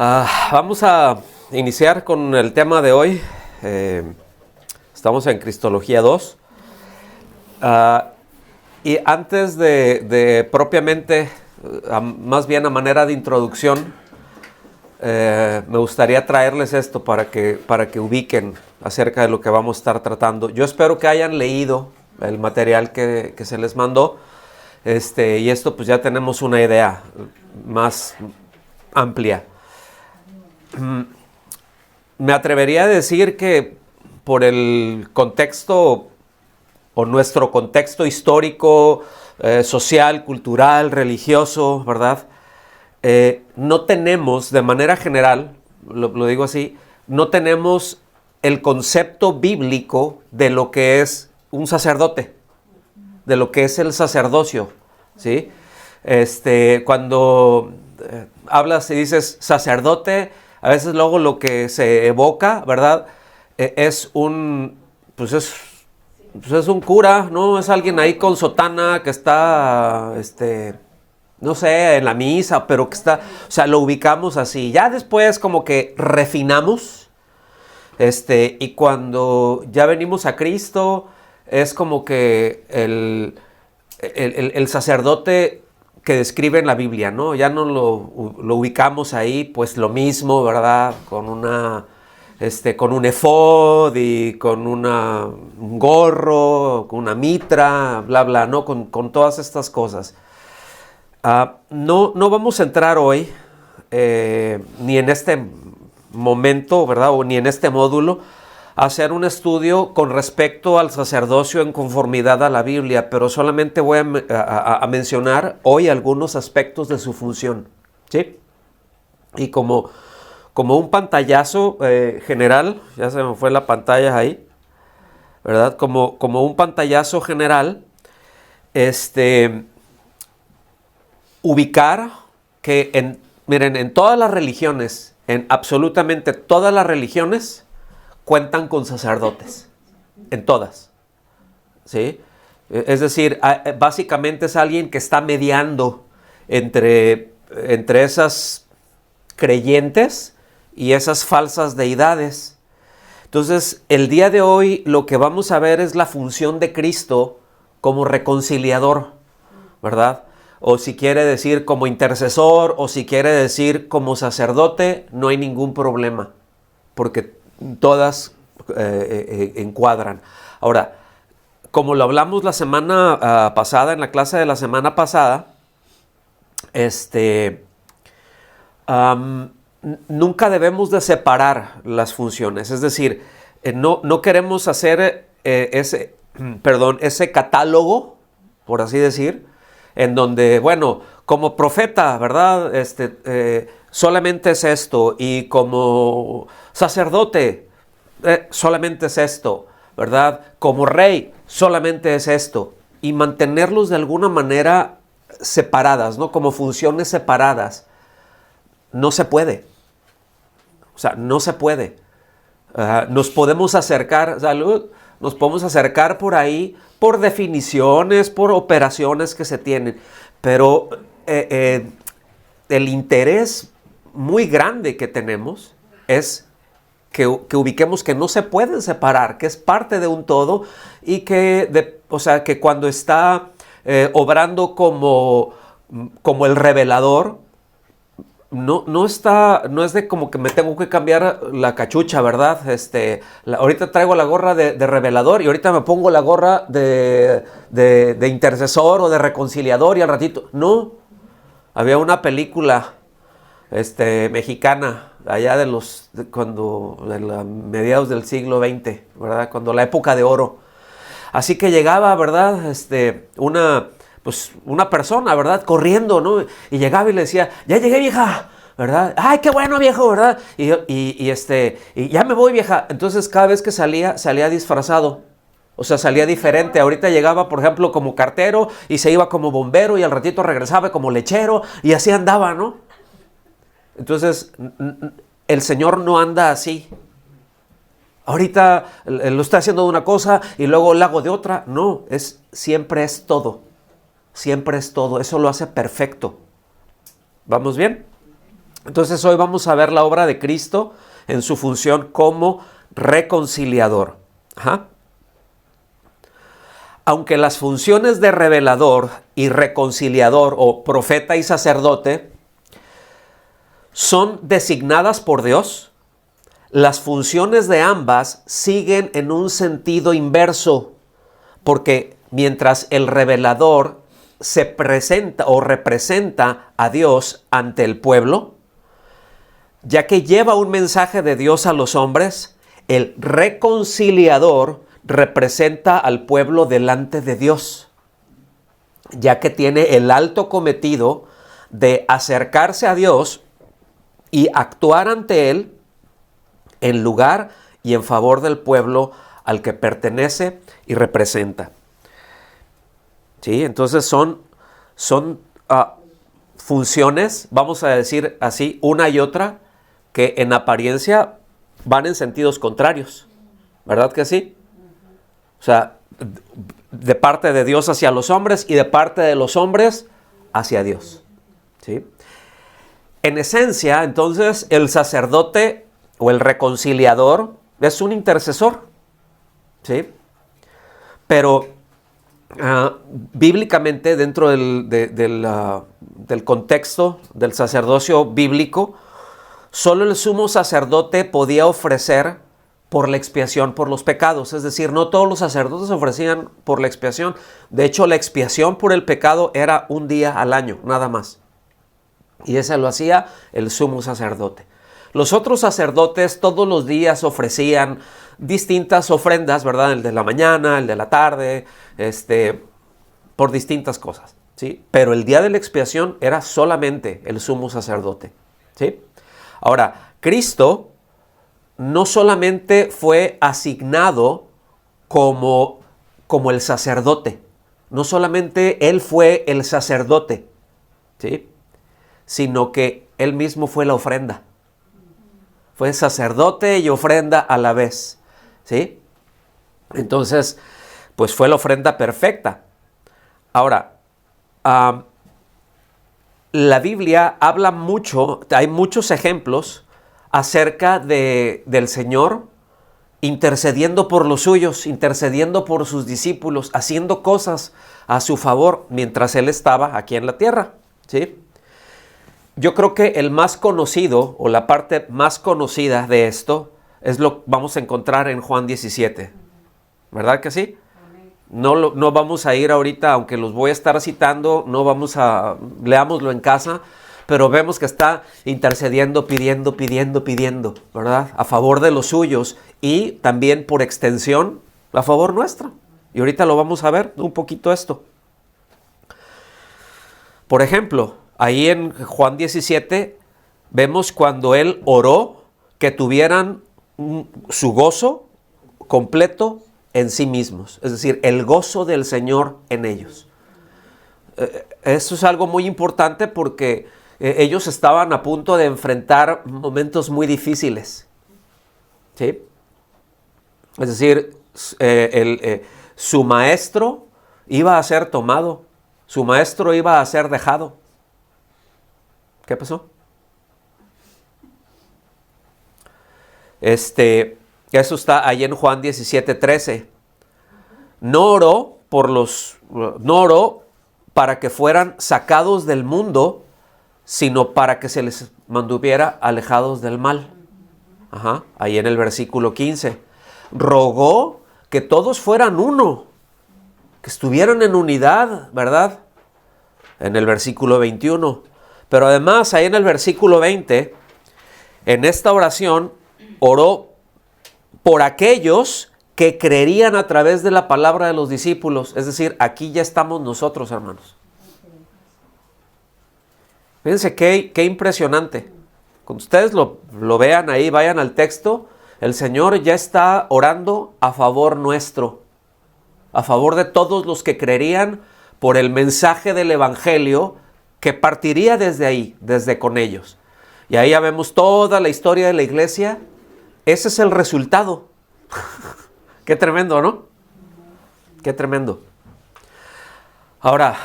Vamos a iniciar con el tema de hoy. Estamos en Cristología 2. Y antes de propiamente, más bien a manera de introducción, me gustaría traerles esto para que ubiquen acerca de lo que vamos a estar tratando. Yo espero que hayan leído el material que se les mandó. Y esto pues ya tenemos una idea más amplia. Me atrevería a decir que por el contexto o nuestro contexto histórico, social, cultural, religioso, ¿verdad? No tenemos, de manera general, lo digo así, no tenemos el concepto bíblico de lo que es un sacerdote, de lo que es el sacerdocio, ¿sí? Cuando hablas y dices sacerdote, a veces luego lo que se evoca, ¿verdad? Es un cura, ¿no? Es alguien ahí con sotana que está, no sé, en la misa, pero que está, o sea, lo ubicamos así. Ya después como que refinamos, y cuando ya venimos a Cristo, es como que el sacerdote que describe en la Biblia, ¿no? Ya no lo ubicamos ahí, pues lo mismo, ¿verdad? Con un efod y con un gorro, con una mitra, bla, bla, ¿no? Con todas estas cosas. No vamos a entrar hoy, ni en este momento, ¿verdad? O ni en este módulo, a hacer un estudio con respecto al sacerdocio en conformidad a la Biblia, pero solamente voy a mencionar hoy algunos aspectos de su función, ¿sí? Y como un pantallazo general, ya se me fue la pantalla ahí, ¿verdad? Como un pantallazo general, ubicar que miren, en todas las religiones, en absolutamente todas las religiones, cuentan con sacerdotes, en todas, ¿sí? Es decir, básicamente es alguien que está mediando entre esas creyentes y esas falsas deidades. Entonces, el día de hoy lo que vamos a ver es la función de Cristo como reconciliador, ¿verdad? O si quiere decir como intercesor, o si quiere decir como sacerdote, no hay ningún problema, porque todas encuadran. Ahora, como lo hablamos la semana pasada, en la clase de la semana pasada, nunca debemos de separar las funciones. Es decir, no queremos hacer ese catálogo, por así decir, en donde, bueno, como profeta, ¿verdad? Solamente es esto, y como sacerdote, solamente es esto, ¿verdad? Como rey, solamente es esto. Y mantenerlos de alguna manera separadas, ¿no? Como funciones separadas. No se puede. O sea, no se puede. Nos podemos acercar, salud, nos podemos acercar por ahí, por definiciones, por operaciones que se tienen. Pero el interés muy grande que tenemos es que ubiquemos que no se pueden separar, que es parte de un todo, y que cuando está obrando como el revelador, no es de como que me tengo que cambiar la cachucha, ¿verdad? Ahorita traigo la gorra de revelador y ahorita me pongo la gorra de intercesor o de reconciliador y al ratito. No. Había una película mexicana allá de mediados del siglo XX, ¿verdad? Cuando la época de oro. Así que llegaba, ¿verdad? Una persona, ¿verdad? Corriendo, ¿no? Y llegaba y le decía, ya llegué, vieja, ¿verdad? ¡Ay, qué bueno, viejo!, ¿verdad? Y ya me voy, vieja. Entonces, cada vez que salía disfrazado. O sea, salía diferente. Ahorita llegaba, por ejemplo, como cartero y se iba como bombero y al ratito regresaba como lechero y así andaba, ¿no? Entonces, el Señor no anda así. Ahorita lo está haciendo de una cosa y luego lo hago de otra. No, siempre es todo. Siempre es todo. Eso lo hace perfecto. ¿Vamos bien? Entonces hoy vamos a ver la obra de Cristo en su función como reconciliador. Ajá. Aunque las funciones de revelador y reconciliador o profeta y sacerdote son designadas por Dios, las funciones de ambas siguen en un sentido inverso, porque mientras el revelador se presenta o representa a Dios ante el pueblo, ya que lleva un mensaje de Dios a los hombres, el reconciliador representa al pueblo delante de Dios, ya que tiene el alto cometido de acercarse a Dios y actuar ante Él en lugar y en favor del pueblo al que pertenece y representa. ¿Sí? Entonces son funciones, vamos a decir así, una y otra, que en apariencia van en sentidos contrarios. ¿Verdad que sí? O sea, de parte de Dios hacia los hombres y de parte de los hombres hacia Dios. ¿Sí? En esencia, entonces, el sacerdote o el reconciliador es un intercesor. ¿Sí? Pero bíblicamente, dentro del contexto del sacerdocio bíblico, solo el sumo sacerdote podía ofrecer por la expiación por los pecados. Es decir, no todos los sacerdotes ofrecían por la expiación. De hecho, la expiación por el pecado era un día al año, nada más. Y ese lo hacía el sumo sacerdote. Los otros sacerdotes todos los días ofrecían distintas ofrendas, ¿verdad? El de la mañana, el de la tarde, por distintas cosas, ¿sí? Pero el día de la expiación era solamente el sumo sacerdote, ¿sí? Ahora, Cristo no solamente fue asignado como el sacerdote, no solamente Él fue el sacerdote, ¿sí? Sino que Él mismo fue la ofrenda. Fue sacerdote y ofrenda a la vez, ¿sí? Entonces, pues fue la ofrenda perfecta. Ahora, la Biblia habla mucho, hay muchos ejemplos acerca del Señor intercediendo por los suyos, intercediendo por sus discípulos, haciendo cosas a su favor mientras Él estaba aquí en la tierra, ¿sí? Yo creo que el más conocido o la parte más conocida de esto es lo que vamos a encontrar en Juan 17. ¿Verdad que sí? No vamos a ir ahorita, aunque los voy a estar citando, leámoslo en casa, pero vemos que está intercediendo, pidiendo, ¿verdad? A favor de los suyos y también por extensión a favor nuestro. Y ahorita lo vamos a ver un poquito esto. Por ejemplo, ahí en Juan 17 vemos cuando Él oró que tuvieran su gozo completo en sí mismos, es decir, el gozo del Señor en ellos. Eso es algo muy importante porque ellos estaban a punto de enfrentar momentos muy difíciles, ¿sí? Es decir, su maestro iba a ser tomado, su maestro iba a ser dejado. ¿Qué pasó? Eso está ahí en Juan 17:13. No oró para que fueran sacados del mundo, sino para que se les mantuviera alejados del mal. Ajá, ahí en el versículo 15. Rogó que todos fueran uno, que estuvieran en unidad, ¿verdad? En el versículo 21. Pero además, ahí en el versículo 20, en esta oración, oró por aquellos que creerían a través de la palabra de los discípulos. Es decir, aquí ya estamos nosotros, hermanos. Fíjense qué impresionante. Cuando ustedes lo vean ahí, vayan al texto, el Señor ya está orando a favor nuestro, a favor de todos los que creerían por el mensaje del Evangelio que partiría desde ahí, desde con ellos. Y ahí ya vemos toda la historia de la iglesia. Ese es el resultado. Qué tremendo, ¿no? Qué tremendo. Ahora,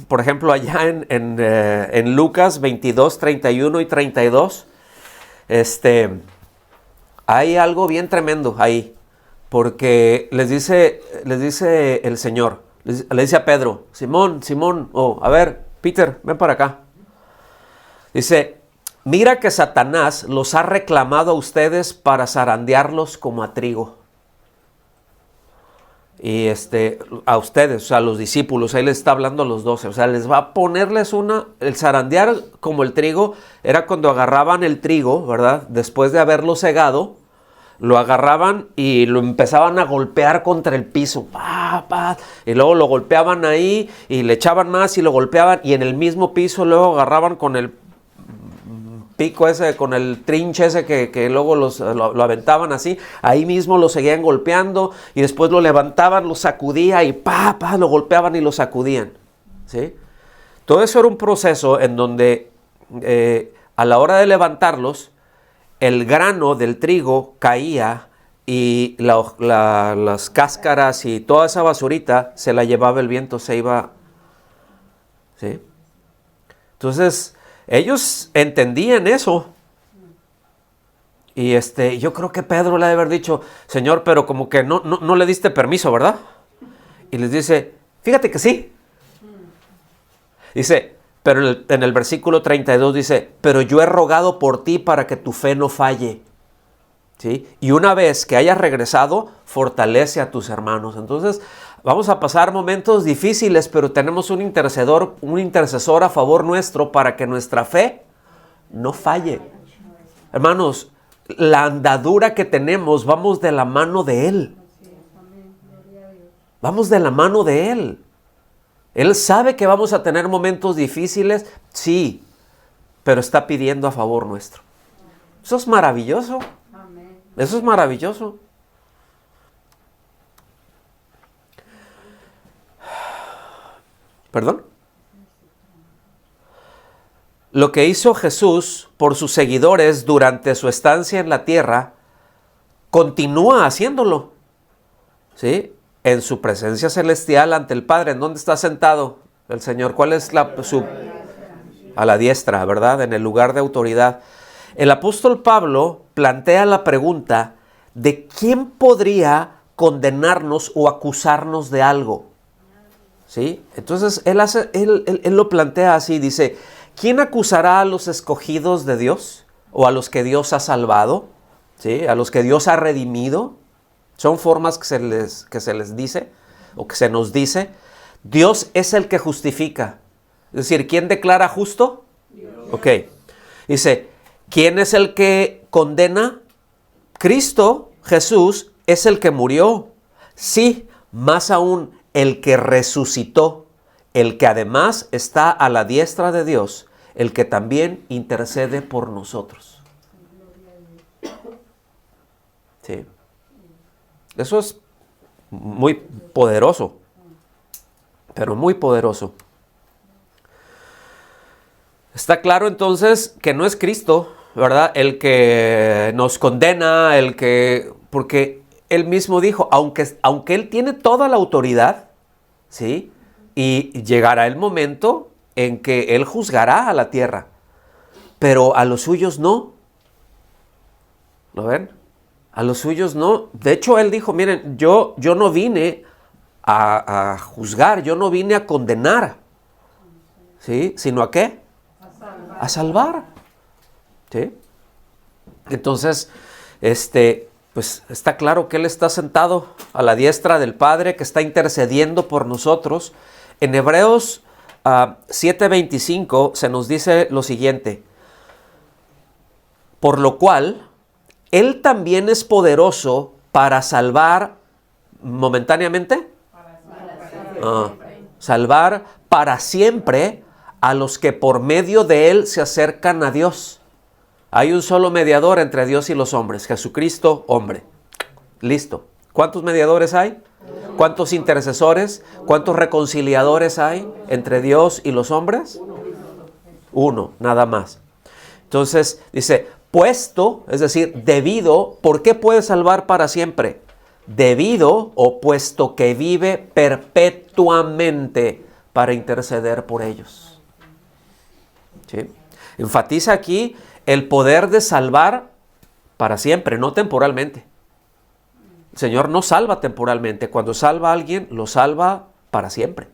por ejemplo, allá en Lucas 22, 31 y 32, hay algo bien tremendo ahí, porque les dice el Señor, le dice a Pedro, Simón, a ver, Peter, ven para acá. Dice, mira que Satanás los ha reclamado a ustedes para zarandearlos como a trigo. Y a ustedes, o sea, a los discípulos, ahí les está hablando a los 12, o sea, les va a ponerles el zarandear como el trigo, era cuando agarraban el trigo, ¿verdad? Después de haberlo segado, lo agarraban y lo empezaban a golpear contra el piso, y luego lo golpeaban ahí y le echaban más y lo golpeaban y en el mismo piso luego agarraban con el pico ese, con el trinche ese que luego lo aventaban así, ahí mismo lo seguían golpeando y después lo levantaban, lo sacudía y lo golpeaban y lo sacudían, ¿sí? Todo eso era un proceso en donde a la hora de levantarlos, el grano del trigo caía y las cáscaras y toda esa basurita se la llevaba el viento, se iba, ¿sí? Entonces, ellos entendían eso. Y yo creo que Pedro le ha de haber dicho, Señor, pero como que no le diste permiso, ¿verdad? Y les dice, fíjate que sí. Dice, pero en el versículo 32 dice, pero yo he rogado por ti para que tu fe no falle. ¿Sí? Y una vez que hayas regresado, fortalece a tus hermanos. Entonces, vamos a pasar momentos difíciles, pero tenemos un intercesor a favor nuestro para que nuestra fe no falle. Hermanos, la andadura que tenemos, vamos de la mano de Él. Vamos de la mano de Él. Él sabe que vamos a tener momentos difíciles, sí, pero está pidiendo a favor nuestro. Eso es maravilloso. Eso es maravilloso. ¿Perdón? Lo que hizo Jesús por sus seguidores durante su estancia en la tierra, continúa haciéndolo. ¿Sí? En su presencia celestial ante el Padre. ¿En dónde está sentado el Señor? ¿Cuál es a la diestra, ¿verdad? En el lugar de autoridad. El apóstol Pablo plantea la pregunta de quién podría condenarnos o acusarnos de algo. ¿Sí? Entonces él lo plantea así, dice, ¿quién acusará a los escogidos de Dios? ¿O a los que Dios ha salvado? ¿Sí? ¿A los que Dios ha redimido? Son formas que se les dice, o que se nos dice. Dios es el que justifica. Es decir, ¿quién declara justo? Dios. Ok. Dice, ¿quién es el que condena? Cristo, Jesús, es el que murió. Sí, más aún, el que resucitó, el que además está a la diestra de Dios, el que también intercede por nosotros. Sí. Eso es muy poderoso, pero muy poderoso. Está claro entonces que no es Cristo, ¿verdad? El que nos condena, porque Él mismo dijo, aunque Él tiene toda la autoridad, ¿sí? Y llegará el momento en que Él juzgará a la tierra, pero a los suyos no. ¿Lo ven? A los suyos no. De hecho, Él dijo, miren, yo no vine a juzgar, yo no vine a condenar, ¿sí? ¿Sino a qué? A salvar. ¿Sí? Entonces, pues está claro que Él está sentado a la diestra del Padre, que está intercediendo por nosotros. En Hebreos 7:25 se nos dice lo siguiente, por lo cual Él también es poderoso para salvar momentáneamente, salvar para siempre a los que por medio de Él se acercan a Dios. Hay un solo mediador entre Dios y los hombres, Jesucristo, hombre. Listo. ¿Cuántos mediadores hay? ¿Cuántos intercesores? ¿Cuántos reconciliadores hay entre Dios y los hombres? Uno, nada más. Entonces dice, puesto, es decir, debido, ¿por qué puede salvar para siempre? Debido o puesto que vive perpetuamente para interceder por ellos. ¿Sí? Enfatiza aquí el poder de salvar para siempre, no temporalmente. El Señor no salva temporalmente. Cuando salva a alguien, lo salva para siempre.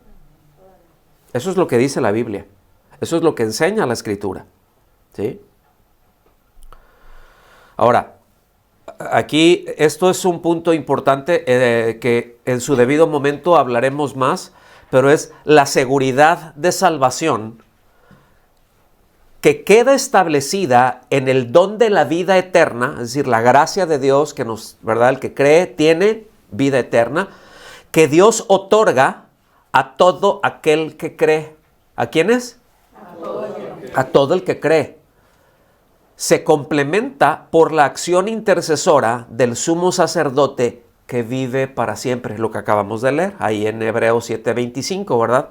Eso es lo que dice la Biblia. Eso es lo que enseña la Escritura. ¿Sí? Ahora, aquí esto es un punto importante que en su debido momento hablaremos más, pero es la seguridad de salvación que queda establecida en el don de la vida eterna, es decir, la gracia de Dios que nos, ¿verdad? El que cree tiene vida eterna, que Dios otorga a todo aquel que cree. ¿A quiénes? A todo el que cree. Se complementa por la acción intercesora del sumo sacerdote que vive para siempre, lo que acabamos de leer ahí en Hebreos 7:25, ¿verdad?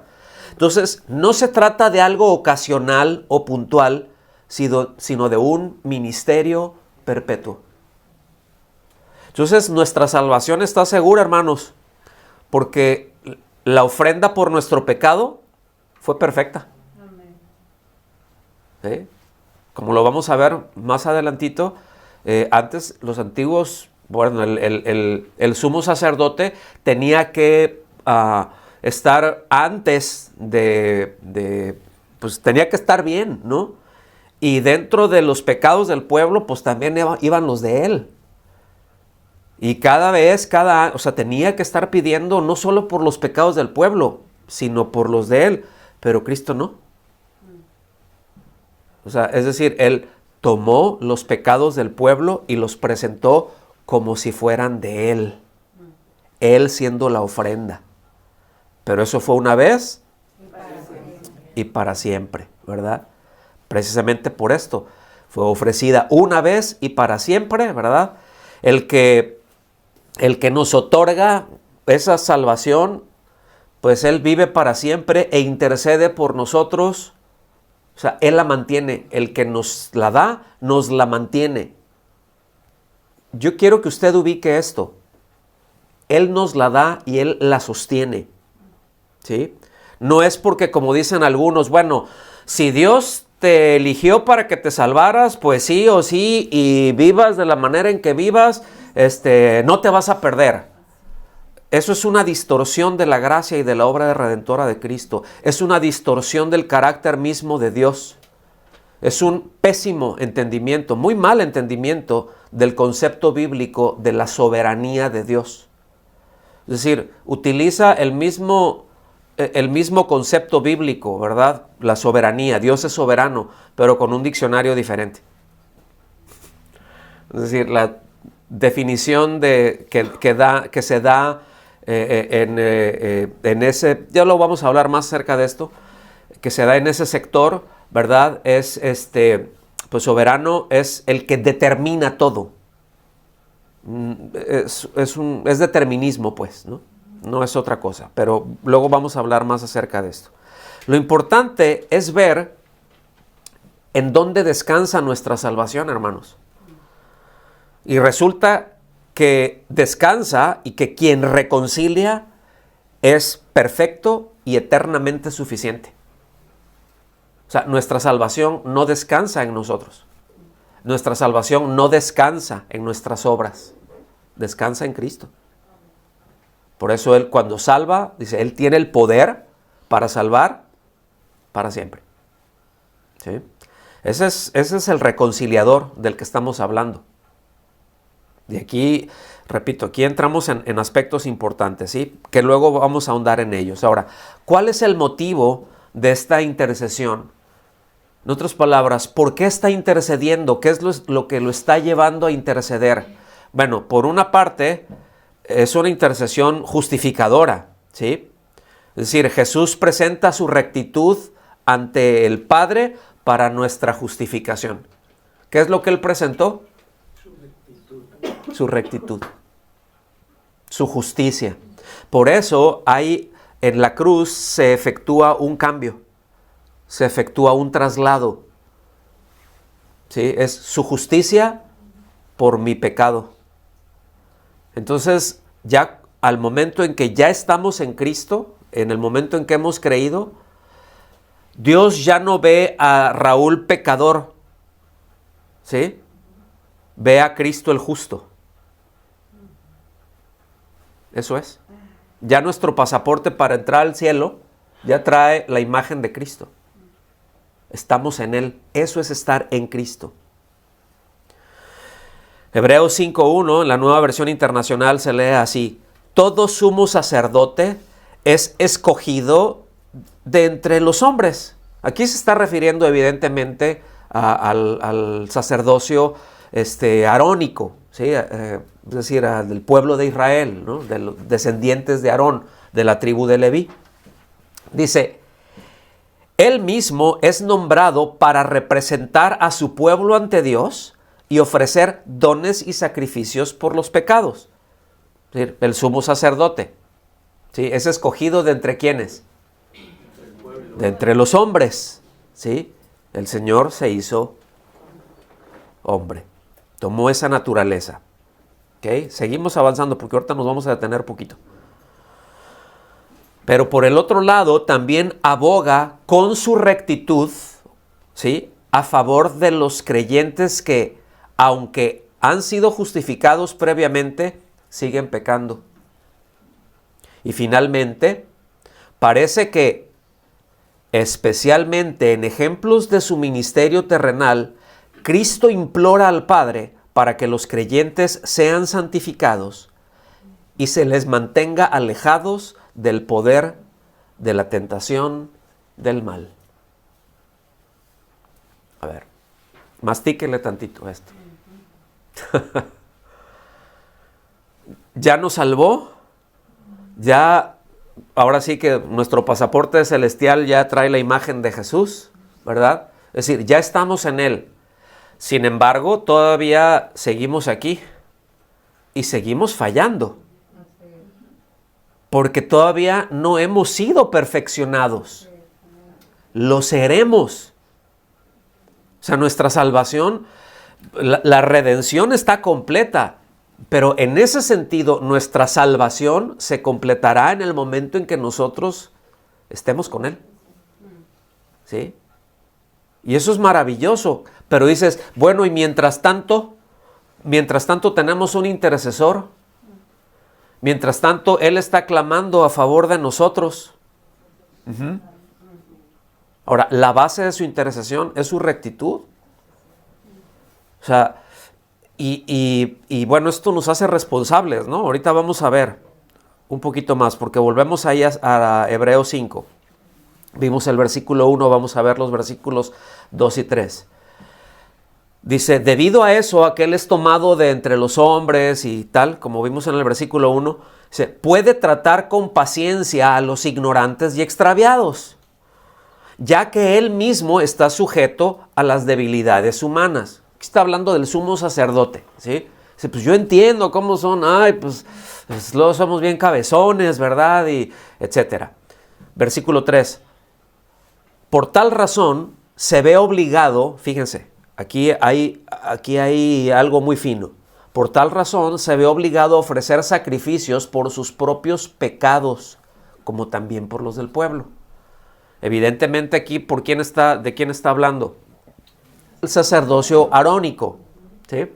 Entonces, no se trata de algo ocasional o puntual, sino de un ministerio perpetuo. Entonces, nuestra salvación está segura, hermanos, porque la ofrenda por nuestro pecado fue perfecta. ¿Sí? Como lo vamos a ver más adelantito, antes los antiguos, bueno, el sumo sacerdote tenía que estar antes pues tenía que estar bien, ¿no? Y dentro de los pecados del pueblo, pues también iban los de él. Y o sea, tenía que estar pidiendo no solo por los pecados del pueblo, sino por los de él. Pero Cristo no. O sea, es decir, Él tomó los pecados del pueblo y los presentó como si fueran de Él. Él siendo la ofrenda. Pero eso fue una vez y para siempre, ¿verdad? Precisamente por esto. Fue ofrecida una vez y para siempre, ¿verdad? El que nos otorga esa salvación, pues Él vive para siempre e intercede por nosotros. O sea, Él la mantiene. El que nos la da, nos la mantiene. Yo quiero que usted ubique esto. Él nos la da y Él la sostiene. ¿Sí? No es porque, como dicen algunos, bueno, si Dios te eligió para que te salvaras, pues sí o sí, y vivas de la manera en que vivas, no te vas a perder. Eso es una distorsión de la gracia y de la obra redentora de Cristo. Es una distorsión del carácter mismo de Dios. Es un pésimo entendimiento, muy mal entendimiento del concepto bíblico de la soberanía de Dios. Es decir, utiliza el mismo concepto bíblico, ¿verdad? La soberanía. Dios es soberano, pero con un diccionario diferente. Es decir, la definición que se da en ese, ya lo vamos a hablar más acerca de esto, que se da en ese sector, ¿verdad? Es pues soberano es el que determina todo. Es determinismo, pues, ¿no? No es otra cosa, pero luego vamos a hablar más acerca de esto. Lo importante es ver en dónde descansa nuestra salvación, hermanos. Y resulta que descansa y que quien reconcilia es perfecto y eternamente suficiente. O sea, nuestra salvación no descansa en nosotros. Nuestra salvación no descansa en nuestras obras. Descansa en Cristo. Por eso Él cuando salva, dice, Él tiene el poder para salvar para siempre. ¿Sí? Ese es el reconciliador del que estamos hablando. Y aquí, repito, aquí entramos en aspectos importantes, ¿sí? Que luego vamos a ahondar en ellos. Ahora, ¿cuál es el motivo de esta intercesión? En otras palabras, ¿por qué está intercediendo? ¿Qué es lo que lo está llevando a interceder? Bueno, por una parte, es una intercesión justificadora, ¿sí? Es decir, Jesús presenta su rectitud ante el Padre para nuestra justificación. ¿Qué es lo que Él presentó? Su rectitud, su justicia. Por eso en la cruz se efectúa un cambio, se efectúa un traslado. ¿Sí? Es su justicia por mi pecado. Entonces, ya al momento en que ya estamos en Cristo, en el momento en que hemos creído, Dios ya no ve a Raúl pecador, ¿sí? Ve a Cristo el justo. Eso es. Ya nuestro pasaporte para entrar al cielo ya trae la imagen de Cristo. Estamos en Él. Eso es estar en Cristo. Hebreos 5:1, en la Nueva Versión Internacional se lee así: todo sumo sacerdote es escogido de entre los hombres. Aquí se está refiriendo evidentemente al sacerdocio arónico, ¿sí? Es decir, del pueblo de Israel, ¿no? De los descendientes de Aarón, de la tribu de Leví. Dice, él mismo es nombrado para representar a su pueblo ante Dios y ofrecer dones y sacrificios por los pecados. Es decir, el sumo sacerdote, ¿sí? Es escogido de entre ¿quiénes? De entre los hombres, ¿sí? El Señor se hizo hombre, tomó esa naturaleza. ¿Okay? Seguimos avanzando porque ahorita nos vamos a detener poquito. Pero por el otro lado también aboga con su rectitud, ¿sí? A favor de los creyentes que, aunque han sido justificados previamente, siguen pecando. Y finalmente, parece que, especialmente en ejemplos de su ministerio terrenal, Cristo implora al Padre para que los creyentes sean santificados y se les mantenga alejados del poder de la tentación del mal. A ver, mastíquele tantito esto. Ya nos salvó, ya, ahora sí que nuestro pasaporte celestial ya trae la imagen de Jesús, ¿verdad? Es decir, ya estamos en Él. Sin embargo, todavía seguimos aquí y seguimos fallando. Porque todavía no hemos sido perfeccionados. Lo seremos. O sea, nuestra salvación, la redención está completa. Pero en ese sentido, nuestra salvación se completará en el momento en que nosotros estemos con Él. ¿Sí? Y eso es maravilloso. Pero dices, bueno, y mientras tanto tenemos un intercesor. Mientras tanto, Él está clamando a favor de nosotros. Ahora, la base de su intercesión es su rectitud. O sea, y bueno, esto nos hace responsables, ¿no? Ahorita vamos a ver un poquito más, porque volvemos ahí a Hebreos 5. Vimos el versículo 1, vamos a ver los versículos 2 y 3. Dice, debido a eso, a que Él es tomado de entre los hombres y tal, como vimos en el versículo 1, dice, puede tratar con paciencia a los ignorantes y extraviados, ya que Él mismo está sujeto a las debilidades humanas. Aquí está hablando del sumo sacerdote, ¿sí? Dice, pues yo entiendo cómo son, pues luego somos bien cabezones, ¿verdad? Y etcétera. Versículo 3. Por tal razón, se ve obligado, fíjense, Aquí hay algo muy fino. Por tal razón se ve obligado a ofrecer sacrificios por sus propios pecados, como también por los del pueblo. Evidentemente aquí, ¿de quién está hablando? El sacerdocio arónico, ¿sí?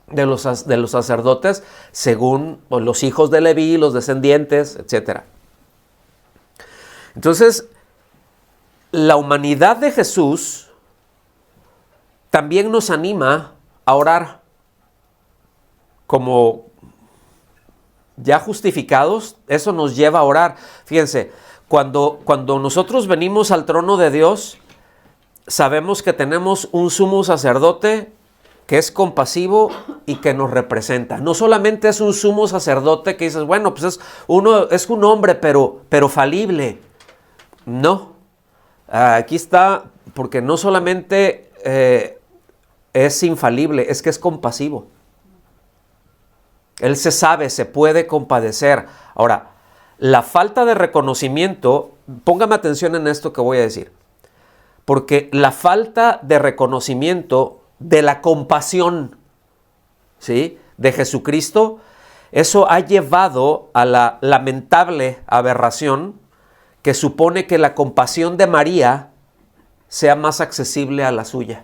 De los sacerdotes según los hijos de Leví, los descendientes, etc. Entonces, la humanidad de Jesús también nos anima a orar. Como ya justificados, eso nos lleva a orar. Fíjense, cuando nosotros venimos al trono de Dios, sabemos que tenemos un sumo sacerdote que es compasivo y que nos representa. No solamente es un sumo sacerdote que dices, bueno, pues es un hombre, pero falible. No. Aquí está, porque no solamente es infalible, es que es compasivo. Él se puede compadecer. Ahora, la falta de reconocimiento, póngame atención en esto que voy a decir, porque la falta de reconocimiento de la compasión, ¿sí?, de Jesucristo, eso ha llevado a la lamentable aberración que supone que la compasión de María sea más accesible a la suya.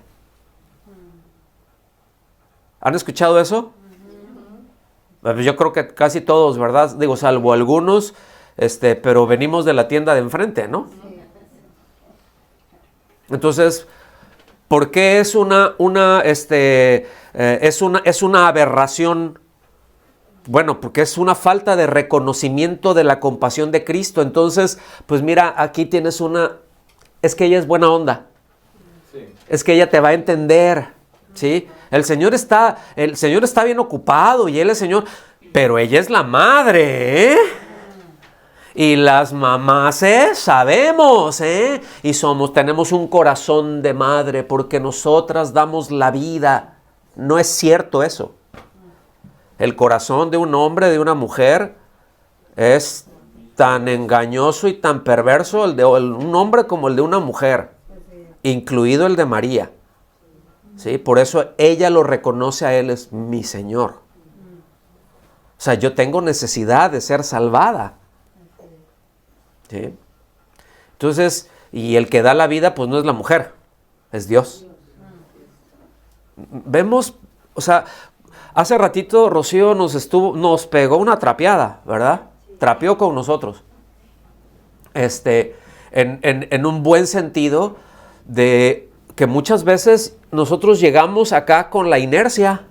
¿Han escuchado eso? Yo creo que casi todos, ¿verdad? Digo, salvo algunos, pero venimos de la tienda de enfrente, ¿no? Entonces, ¿por qué es una aberración? Bueno, porque es una falta de reconocimiento de la compasión de Cristo. Entonces, pues mira, aquí tienes es que ella es buena onda. Sí. Es que ella te va a entender, ¿sí? El Señor está bien ocupado y Él es Señor, pero ella es la madre, ¿eh? Y las mamás, sabemos, y tenemos un corazón de madre porque nosotras damos la vida. No es cierto eso. El corazón de un hombre, de una mujer, es tan engañoso y tan perverso el de un hombre como el de una mujer, incluido el de María. ¿Sí? Por eso ella lo reconoce a Él, es mi Señor. O sea, yo tengo necesidad de ser salvada. ¿Sí? Entonces, y el que da la vida, pues no es la mujer, es Dios. Vemos, o sea, hace ratito Rocío nos pegó una trapeada, ¿verdad? Trapeó con nosotros. En un buen sentido de que muchas veces nosotros llegamos acá con la inercia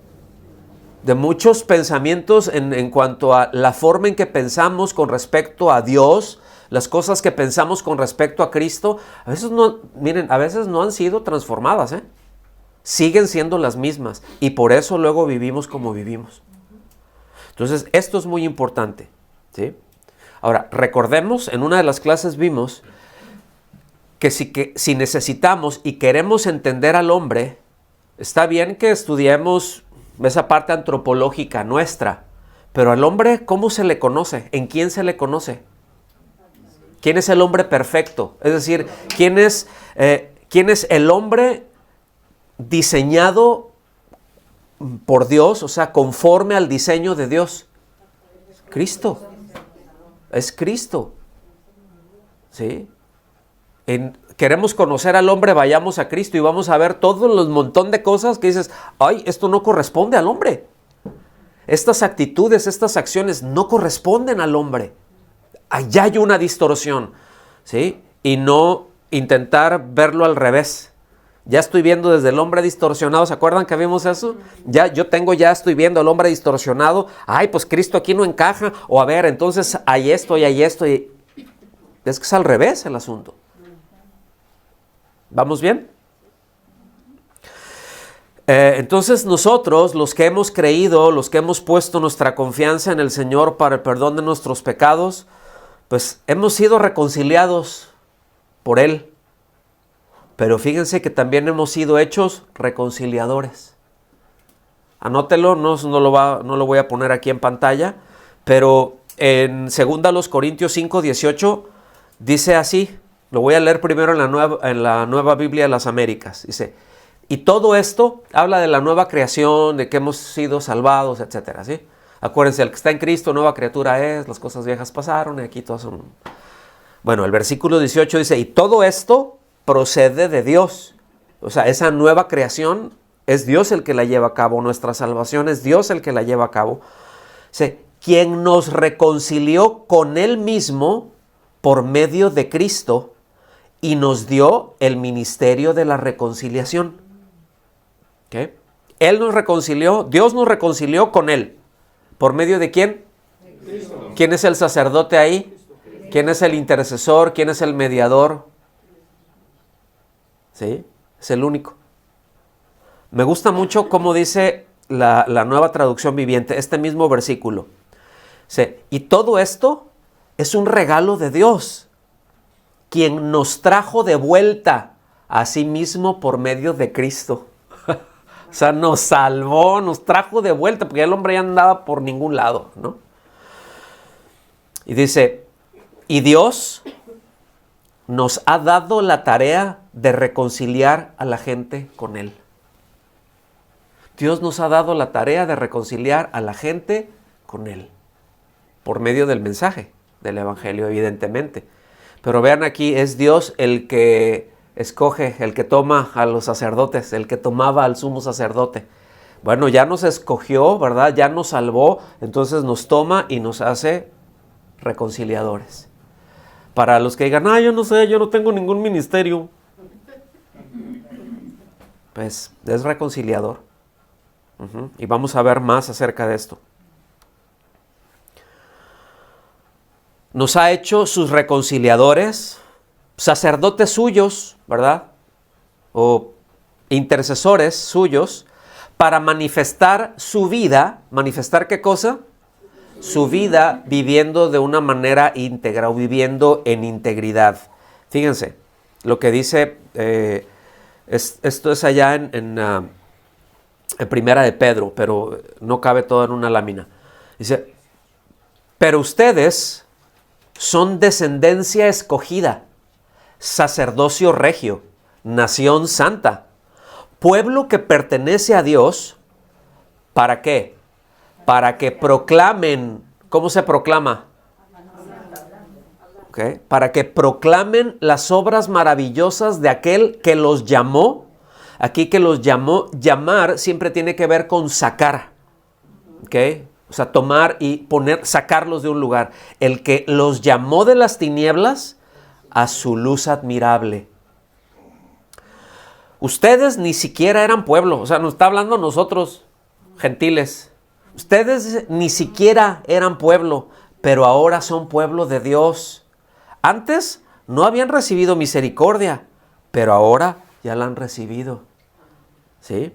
de muchos pensamientos en cuanto a la forma en que pensamos con respecto a Dios, las cosas que pensamos con respecto a Cristo, a veces no han sido transformadas, siguen siendo las mismas y por eso luego vivimos como vivimos. Entonces, esto es muy importante, ¿sí? Ahora, recordemos, en una de las clases vimos que si necesitamos y queremos entender al hombre, está bien que estudiemos esa parte antropológica nuestra, pero al hombre, ¿cómo se le conoce? ¿En quién se le conoce? ¿Quién es el hombre perfecto? Es decir, ¿quién es el hombre diseñado por Dios, o sea, conforme al diseño de Dios? Cristo. Es Cristo. ¿Sí? Queremos conocer al hombre, vayamos a Cristo y vamos a ver todo el montón de cosas que dices, ay, esto no corresponde al hombre. Estas actitudes, estas acciones no corresponden al hombre. Allá hay una distorsión, ¿sí? Y no intentar verlo al revés. Ya estoy viendo desde el hombre distorsionado, ¿se acuerdan que vimos eso? Ya estoy viendo al hombre distorsionado. Ay, pues Cristo aquí no encaja. O a ver, entonces hay esto y hay esto. Es que es al revés el asunto. ¿Vamos bien? Entonces nosotros, los que hemos creído, los que hemos puesto nuestra confianza en el Señor para el perdón de nuestros pecados, pues hemos sido reconciliados por Él. Pero fíjense que también hemos sido hechos reconciliadores. Anótelo, no lo voy a poner aquí en pantalla, pero en 2 Corintios 5:18 dice así, lo voy a leer primero en la Nueva Biblia de las Américas. Dice, y todo esto habla de la nueva creación, de que hemos sido salvados, etcétera, ¿sí? Acuérdense, el que está en Cristo, nueva criatura es, las cosas viejas pasaron y aquí todas son... Bueno, el versículo 18 dice, y todo esto procede de Dios. O sea, esa nueva creación es Dios el que la lleva a cabo, nuestra salvación es Dios el que la lleva a cabo. Dice, quien nos reconcilió con Él mismo por medio de Cristo y nos dio el ministerio de la reconciliación. ¿Okay? Él nos reconcilió, Dios nos reconcilió con Él. ¿Por medio de quién? Cristo. ¿Quién es el sacerdote ahí? ¿Quién es el intercesor? ¿Quién es el mediador? ¿Sí? Es el único. Me gusta mucho cómo dice la Nueva Traducción Viviente, este mismo versículo. ¿Sí? Y todo esto es un regalo de Dios, quien nos trajo de vuelta a sí mismo por medio de Cristo. O sea, nos salvó, nos trajo de vuelta, porque el hombre ya andaba por ningún lado, ¿no? Y dice, y Dios nos ha dado la tarea de reconciliar a la gente con Él. Dios nos ha dado la tarea de reconciliar a la gente con Él, por medio del mensaje del Evangelio, evidentemente. Pero vean aquí, es Dios el que escoge, el que toma a los sacerdotes, el que tomaba al sumo sacerdote. Bueno, ya nos escogió, ¿verdad? Ya nos salvó, entonces nos toma y nos hace reconciliadores. Para los que digan, yo no sé, yo no tengo ningún ministerio. Pues es reconciliador. Y vamos a ver más acerca de esto. Nos ha hecho sus reconciliadores, sacerdotes suyos, ¿verdad? O intercesores suyos, para manifestar su vida. ¿Manifestar qué cosa? Su vida viviendo de una manera íntegra o viviendo en integridad. Fíjense, lo que dice, esto es allá en Primera de Pedro, pero no cabe todo en una lámina. Dice, pero ustedes son descendencia escogida, sacerdocio regio, nación santa, pueblo que pertenece a Dios. ¿Para qué? Para que proclamen. ¿Cómo se proclama? Okay. Para que proclamen las obras maravillosas de aquel que los llamó. Aquí que los llamó, llamar siempre tiene que ver con sacar. ¿Okay? O sea, tomar y sacarlos de un lugar. El que los llamó de las tinieblas a su luz admirable. Ustedes ni siquiera eran pueblo. O sea, nos está hablando nosotros, gentiles. Ustedes ni siquiera eran pueblo, pero ahora son pueblo de Dios. Antes no habían recibido misericordia, pero ahora ya la han recibido. ¿Sí?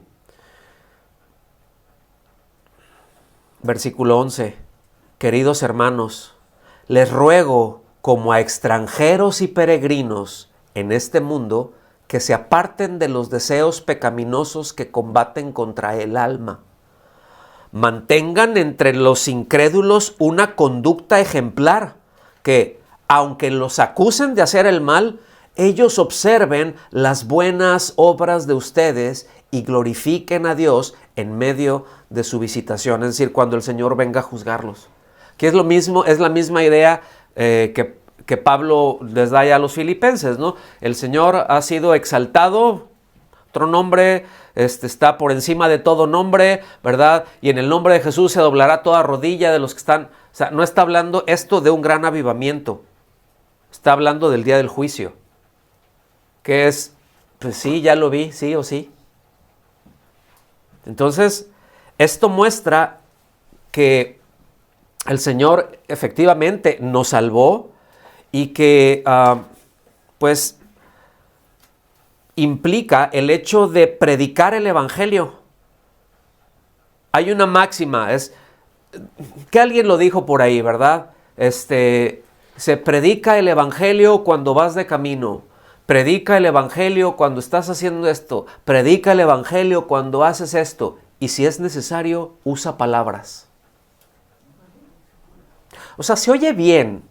Versículo 11. Queridos hermanos, les ruego como a extranjeros y peregrinos en este mundo que se aparten de los deseos pecaminosos que combaten contra el alma. Mantengan entre los incrédulos una conducta ejemplar que, aunque los acusen de hacer el mal, ellos observen las buenas obras de ustedes y glorifiquen a Dios en medio de su visitación, es decir, cuando el Señor venga a juzgarlos. Que es lo mismo, es la misma idea que Pablo les da ya a los filipenses, ¿no? El Señor ha sido exaltado, otro nombre está por encima de todo nombre, ¿verdad? Y en el nombre de Jesús se doblará toda rodilla de los que están. O sea, no está hablando esto de un gran avivamiento, está hablando del día del juicio, que es, pues sí, ya lo vi, sí o sí. Entonces, esto muestra que el Señor efectivamente nos salvó y que, pues, implica el hecho de predicar el evangelio. Hay una máxima, es que alguien lo dijo por ahí, ¿verdad? Se predica el evangelio cuando vas de camino. Predica el evangelio cuando estás haciendo esto. Predica el evangelio cuando haces esto. Y si es necesario, usa palabras. O sea, se oye bien.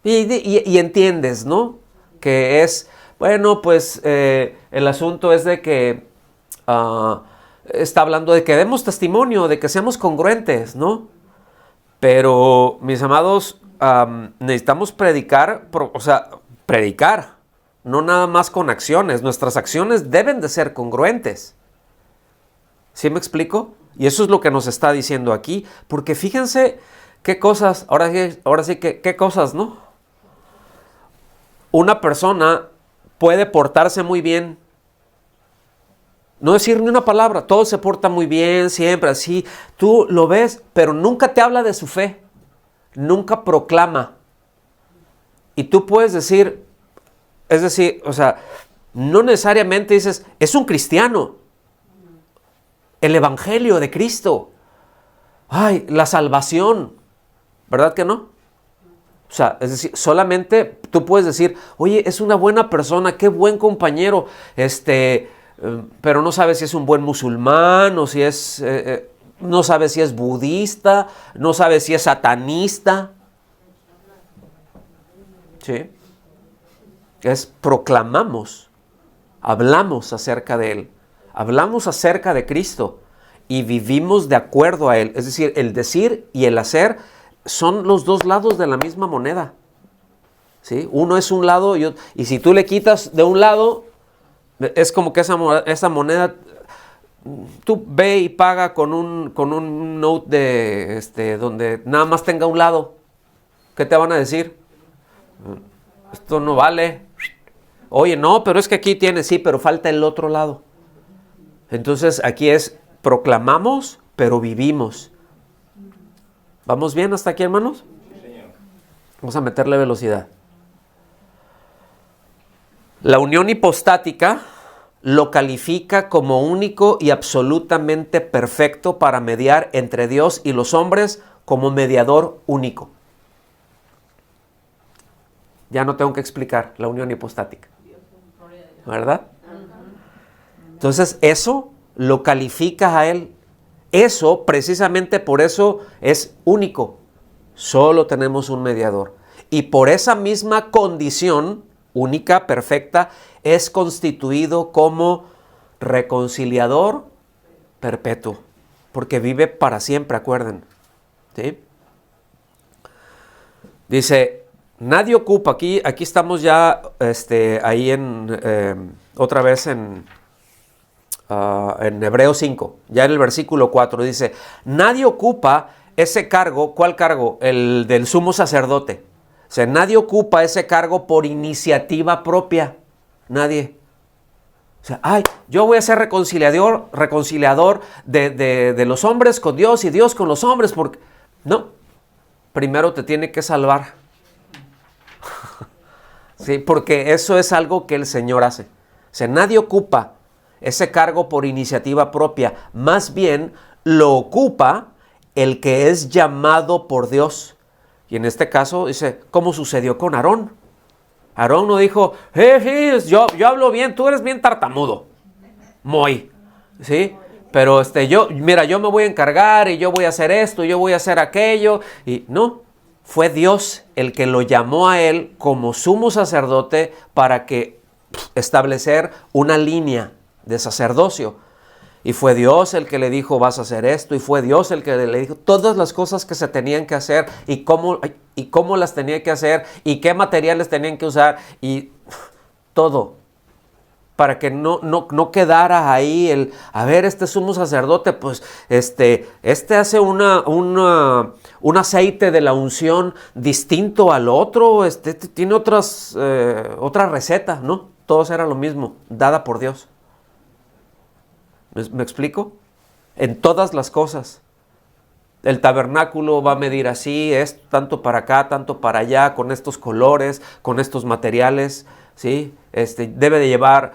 Y entiendes, ¿no? Que es, bueno, pues el asunto es de que está hablando de que demos testimonio, de que seamos congruentes, ¿no? Pero, mis amados, necesitamos predicar, predicar. No nada más con acciones. Nuestras acciones deben de ser congruentes. ¿Sí me explico? Y eso es lo que nos está diciendo aquí. Porque fíjense qué cosas, ahora sí que qué cosas, ¿no? Una persona puede portarse muy bien. No decir ni una palabra. Todo se porta muy bien, siempre así. Tú lo ves, pero nunca te habla de su fe. Nunca proclama. Y tú puedes decir... Es decir, o sea, no necesariamente dices, es un cristiano. El evangelio de Cristo. Ay, la salvación. ¿Verdad que no? O sea, es decir, solamente tú puedes decir, oye, es una buena persona, qué buen compañero, pero no sabes si es un buen musulmán o si es, no sabes si es budista, no sabes si es satanista. ¿Sí? Proclamamos, hablamos acerca de Él, hablamos acerca de Cristo y vivimos de acuerdo a Él. Es decir, el decir y el hacer son los dos lados de la misma moneda. ¿sí? Uno es un lado y si tú le quitas de un lado, es como que esa moneda, tú ve y paga con un note donde nada más tenga un lado. ¿Qué te van a decir? Esto no vale. Oye, no, pero es que aquí tiene, sí, pero falta el otro lado. Entonces aquí es, proclamamos, pero vivimos. ¿Vamos bien hasta aquí, hermanos? Sí, señor. Vamos a meterle velocidad. La unión hipostática lo califica como único y absolutamente perfecto para mediar entre Dios y los hombres como mediador único. Ya no tengo que explicar la unión hipostática, ¿verdad? Entonces eso lo califica a él. Eso, precisamente por eso, es único. Solo tenemos un mediador. Y por esa misma condición única, perfecta, es constituido como reconciliador perpetuo. Porque vive para siempre, acuerden. ¿Sí? Dice, nadie ocupa, aquí estamos ya ahí otra vez en Hebreos 5, ya en el versículo 4, dice, nadie ocupa ese cargo. ¿Cuál cargo? El del sumo sacerdote. O sea, nadie ocupa ese cargo por iniciativa propia. Nadie. O sea, yo voy a ser reconciliador de los hombres con Dios y Dios con los hombres. Porque no, primero te tiene que salvar. Sí, porque eso es algo que el Señor hace. O sea, nadie ocupa ese cargo por iniciativa propia. Más bien lo ocupa el que es llamado por Dios. Y en este caso dice, ¿cómo sucedió con Aarón? Aarón no dijo, yo hablo bien, tú eres bien tartamudo. ¿Sí? Pero yo me voy a encargar y yo voy a hacer esto, yo voy a hacer aquello. Y no, fue Dios el que lo llamó a él como sumo sacerdote para que establecer una línea de sacerdocio. Y fue Dios el que le dijo, vas a hacer esto. Y fue Dios el que le dijo todas las cosas que se tenían que hacer y cómo las tenía que hacer y qué materiales tenían que usar y todo. Para que no quedara ahí este sumo sacerdote, pues hace un aceite de la unción distinto al otro, tiene otra receta, ¿no? Todos era lo mismo, dada por Dios. ¿Me explico? En todas las cosas. El tabernáculo va a medir así, es tanto para acá, tanto para allá, con estos colores, con estos materiales, ¿sí? Debe de llevar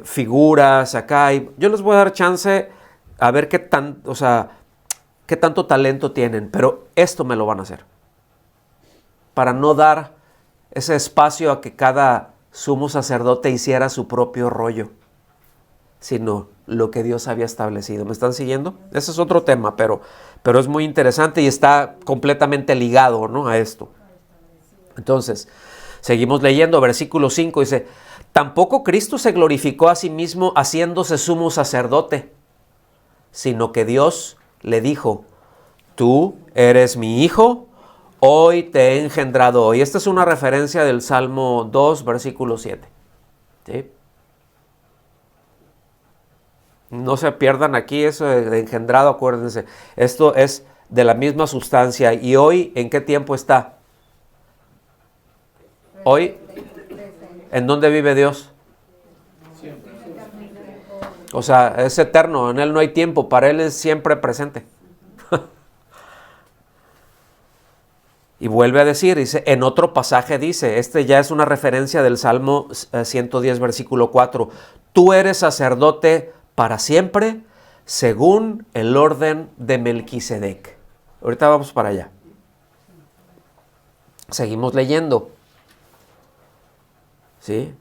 figuras acá. Y yo les voy a dar chance a ver qué tanto talento tienen, pero esto me lo van a hacer. Para no dar ese espacio a que cada sumo sacerdote hiciera su propio rollo, sino lo que Dios había establecido. ¿Me están siguiendo? Ese es otro tema, pero es muy interesante y está completamente ligado, ¿no?, a esto. Entonces, seguimos leyendo, versículo 5 dice, tampoco Cristo se glorificó a sí mismo haciéndose sumo sacerdote, sino que Dios le dijo, tú eres mi hijo, hoy te he engendrado hoy. Esta es una referencia del Salmo 2, versículo 7. ¿Sí? No se pierdan aquí eso de engendrado, acuérdense. Esto es de la misma sustancia. ¿Y hoy en qué tiempo está? Hoy, ¿en dónde vive Dios? Siempre. O sea, es eterno, en Él no hay tiempo, para Él es siempre presente. Y vuelve a decir, dice, en otro pasaje dice, ya es una referencia del Salmo 110, versículo 4, tú eres sacerdote para siempre, según el orden de Melquisedec. Ahorita vamos para allá. Seguimos leyendo. ¿Sí?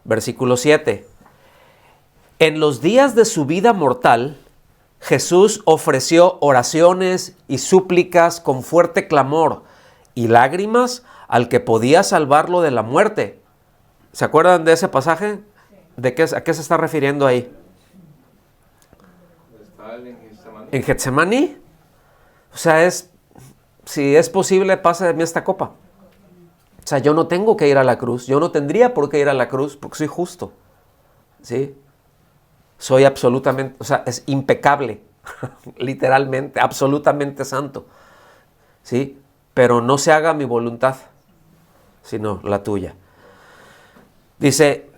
Versículo 7. En los días de su vida mortal, Jesús ofreció oraciones y súplicas con fuerte clamor y lágrimas al que podía salvarlo de la muerte. ¿Se acuerdan de ese pasaje? ¿A qué se está refiriendo ahí? ¿En Getsemaní? O sea, si es posible, pase de mí esta copa. sea, yo no tengo que ir a la cruz, yo no tendría por qué ir a la cruz porque soy justo, ¿sí? Soy absolutamente, o sea, es impecable, literalmente, absolutamente santo, ¿sí? Pero no se haga mi voluntad, sino la tuya. Dice,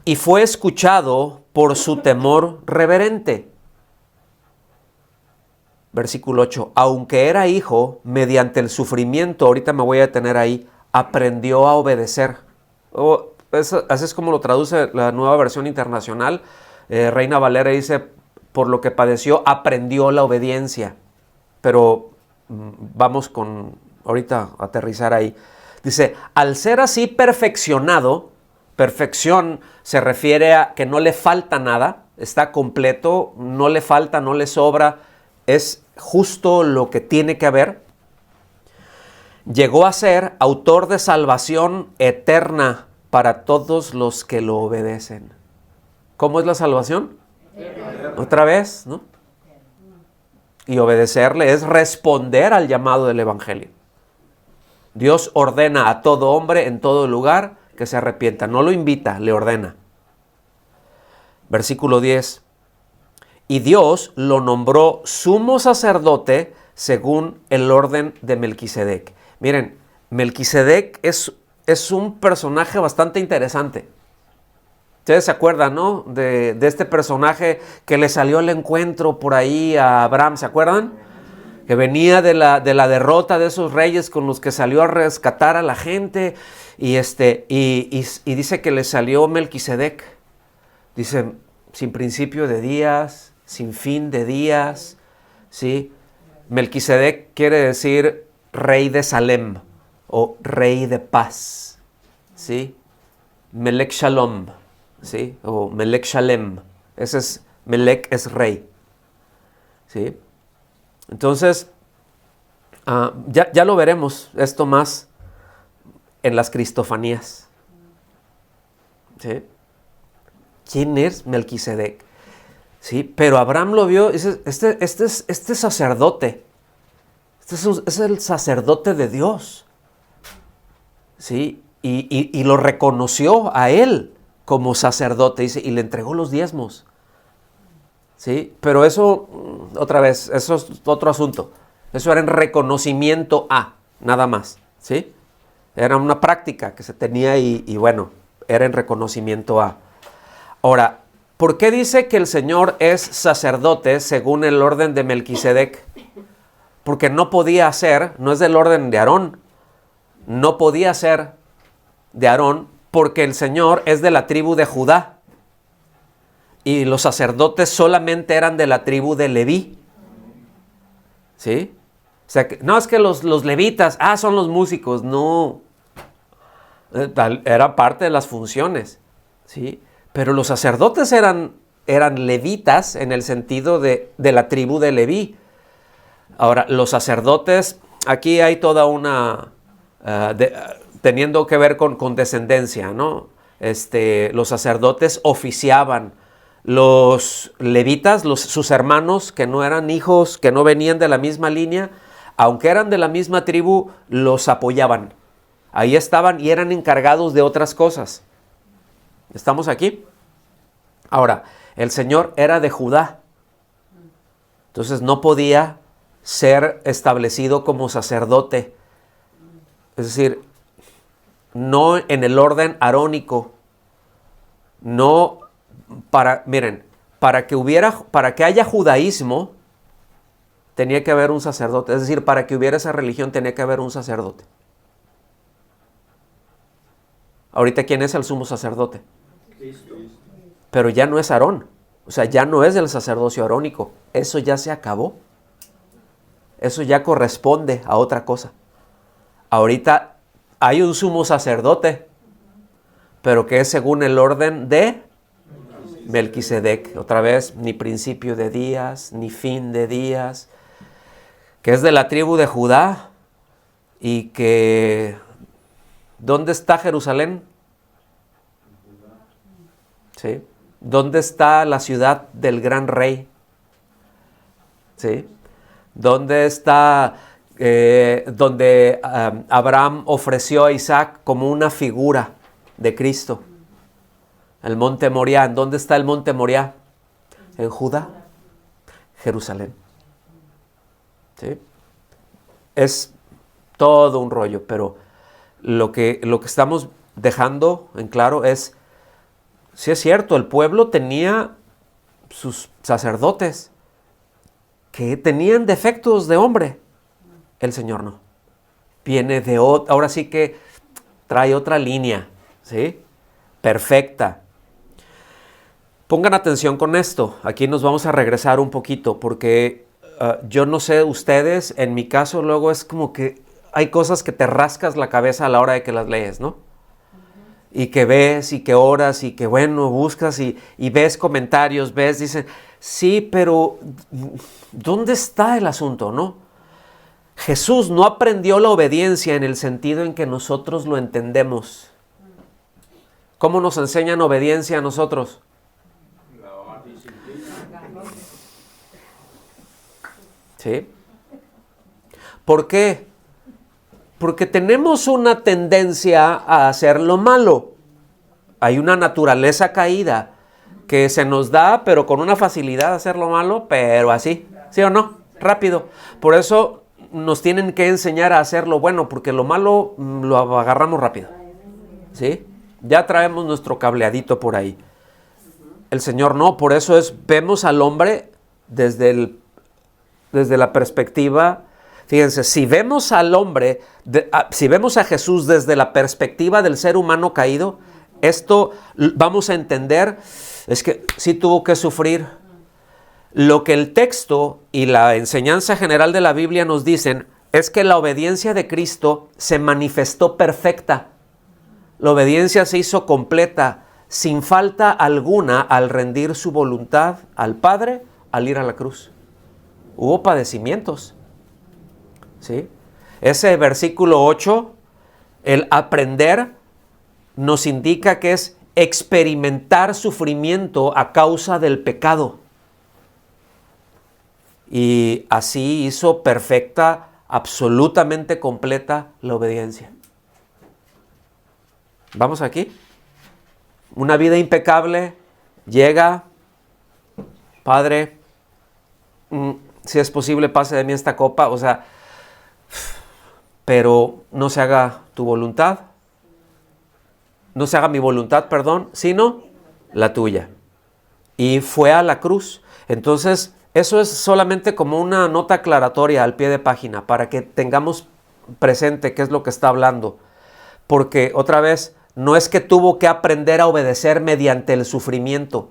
y fue escuchado por su temor reverente. Versículo 8, aunque era hijo, mediante el sufrimiento, ahorita me voy a detener ahí, aprendió a obedecer. Así es como lo traduce la Nueva Versión Internacional. Reina Valera dice, por lo que padeció, aprendió la obediencia. Pero vamos con, ahorita a aterrizar ahí. Dice, al ser así perfeccionado, perfección se refiere a que no le falta nada, está completo, no le falta, no le sobra, es justo lo que tiene que haber. Llegó a ser autor de salvación eterna para todos los que lo obedecen. ¿Cómo es la salvación? Otra vez, ¿no? Y obedecerle es responder al llamado del Evangelio. Dios ordena a todo hombre en todo lugar que se arrepienta. No lo invita, le ordena. Versículo 10. Y Dios lo nombró sumo sacerdote según el orden de Melquisedec. Miren, Melquisedec es un personaje bastante interesante. Ustedes se acuerdan, ¿no? De este personaje que le salió al encuentro por ahí a Abraham, ¿se acuerdan? Que venía de la derrota de esos reyes con los que salió a rescatar a la gente. Y dice que le salió Melquisedec. Dice, sin principio de días, sin fin de días, ¿sí? Melquisedec quiere decir rey de Salem o rey de paz, ¿sí? Melech Shalom, ¿sí? O Melech Shalem. Ese es, Melech es rey, ¿sí? Entonces, ya lo veremos esto más en las cristofanías, ¿sí? ¿Quién es Melquisedec? Sí, pero Abraham lo vio, dice, este sacerdote, es el sacerdote de Dios, ¿sí? Y lo reconoció a él como sacerdote, dice, y le entregó los diezmos, ¿sí? Pero eso, otra vez, eso es otro asunto. Eso era en reconocimiento a, nada más, ¿sí? Era una práctica que se tenía y bueno, era en reconocimiento a. Ahora, ¿por qué dice que el Señor es sacerdote según el orden de Melquisedec? Porque no podía ser, no es del orden de Aarón, no podía ser de Aarón porque el Señor es de la tribu de Judá y los sacerdotes solamente eran de la tribu de Leví. ¿Sí? O sea, no es que los levitas, son los músicos, no. Era parte de las funciones, ¿sí? Pero los sacerdotes eran levitas en el sentido de la tribu de Leví. Ahora, los sacerdotes, aquí hay toda una, teniendo que ver con descendencia, ¿no? Los sacerdotes oficiaban. Los levitas, sus hermanos que no eran hijos, que no venían de la misma línea, aunque eran de la misma tribu, los apoyaban. Ahí estaban y eran encargados de otras cosas. ¿Estamos aquí? Ahora, el Señor era de Judá. Entonces no podía ser establecido como sacerdote. Es decir, no en el orden arónico. No miren, para que haya judaísmo, tenía que haber un sacerdote. Es decir, para que hubiera esa religión tenía que haber un sacerdote. Ahorita, ¿quién es el sumo sacerdote? Cristo. Pero ya no es Aarón. O sea, ya no es el sacerdocio arónico. Eso ya se acabó. Eso ya corresponde a otra cosa. Ahorita hay un sumo sacerdote, pero que es según el orden de Melquisedec. Otra vez, ni principio de días, ni fin de días. Que es de la tribu de Judá y que... ¿Dónde está Jerusalén? ¿Sí? ¿Dónde está la ciudad del gran rey? ¿Sí? ¿Dónde está donde Abraham ofreció a Isaac como una figura de Cristo. El monte Moriah. ¿En dónde está el monte Moriah? En Judá, Jerusalén. ¿Sí? Es todo un rollo, pero lo que estamos dejando en claro es, sí es cierto, el pueblo tenía sus sacerdotes que tenían defectos de hombre. El Señor no. Viene de ahora sí que trae otra línea, ¿sí? Perfecta. Pongan atención con esto. Aquí nos vamos a regresar un poquito porque yo no sé ustedes, en mi caso luego es como que hay cosas que te rascas la cabeza a la hora de que las lees, ¿no? Y que ves y que oras y que bueno, buscas y ves comentarios, dicen, sí, pero ¿dónde está el asunto, no? Jesús no aprendió la obediencia en el sentido en que nosotros lo entendemos. ¿Cómo nos enseñan obediencia a nosotros? ¿Sí? ¿Por qué? Porque tenemos una tendencia a hacer lo malo. Hay una naturaleza caída que se nos da, pero con una facilidad de hacer lo malo, pero así, ¿sí o no? Rápido. Por eso nos tienen que enseñar a hacer lo bueno, porque lo malo lo agarramos rápido. ¿Sí? Ya traemos nuestro cableadito por ahí. El Señor no, por eso vemos al hombre desde la perspectiva. Fíjense, si vemos al hombre, si vemos a Jesús desde la perspectiva del ser humano caído, esto vamos a entender, es que sí tuvo que sufrir. Lo que el texto y la enseñanza general de la Biblia nos dicen es que la obediencia de Cristo se manifestó perfecta. La obediencia se hizo completa, sin falta alguna, al rendir su voluntad al Padre, al ir a la cruz. Hubo padecimientos. ¿Sí? Ese versículo 8, el aprender, nos indica que es experimentar sufrimiento a causa del pecado. Y así hizo perfecta, absolutamente completa la obediencia. ¿Vamos aquí? Una vida impecable, llega, Padre, si es posible pase de mí esta copa, o sea, pero no se haga tu voluntad, no se haga mi voluntad, perdón, sino la tuya. Y fue a la cruz. Entonces, eso es solamente como una nota aclaratoria al pie de página, para que tengamos presente qué es lo que está hablando. Porque, otra vez, no es que tuvo que aprender a obedecer mediante el sufrimiento.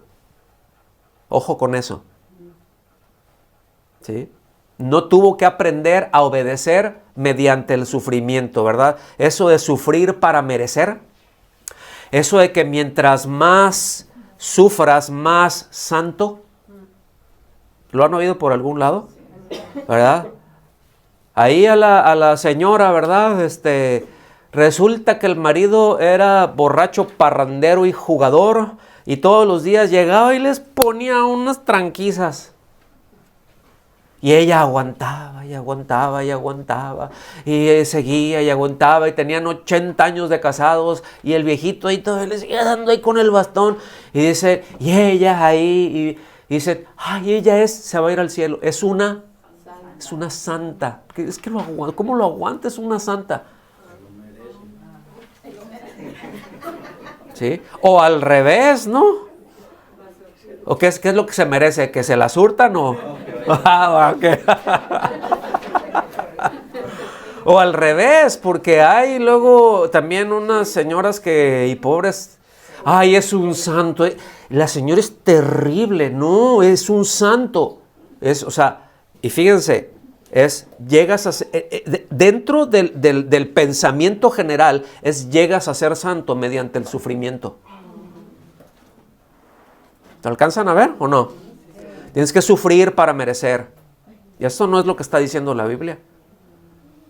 Ojo con eso. ¿Sí? No tuvo que aprender a obedecer mediante el sufrimiento, ¿verdad? Eso de sufrir para merecer. Eso de que mientras más sufras, más santo. ¿Lo han oído por algún lado? ¿Verdad? Ahí a la señora, ¿verdad? Resulta que el marido era borracho, parrandero y jugador, y todos los días llegaba y les ponía unas tranquisas. Y ella aguantaba y aguantaba y aguantaba, y seguía y aguantaba, y tenían 80 años de casados, y el viejito ahí todavía le seguía dando ahí con el bastón, y dice, y ella ahí, y dice, ay, ella se va a ir al cielo, es una santa. Es que ¿cómo lo aguanta? Es una santa. ¿Sí? O al revés, ¿no? ¿O qué es lo que se merece? ¿Que se la surtan o...? Okay. O al revés, porque hay luego también unas señoras y pobres, ay, es un santo, la señora es terrible, no, es un santo, o sea, y fíjense, llegas a dentro del pensamiento general, llegas a ser santo mediante el sufrimiento. ¿Te alcanzan a ver o no? Tienes que sufrir para merecer. Y eso no es lo que está diciendo la Biblia.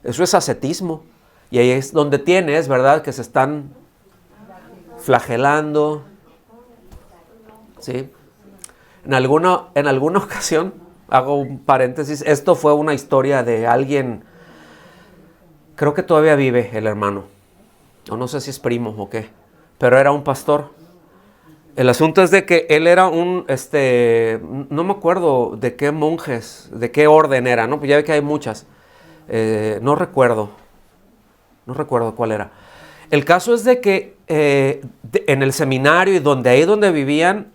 Eso es ascetismo. Y ahí es donde tienes, ¿verdad?, que se están flagelando. ¿Sí? En alguna ocasión, hago un paréntesis, esto fue una historia de alguien Creo que todavía vive el hermano. O no sé si es primo o qué. Pero era un pastor. El asunto es de que él era no me acuerdo de qué monjes, de qué orden era, ¿no? Pues ya ve que hay muchas. No recuerdo cuál era. El caso es de que en el seminario y donde vivían,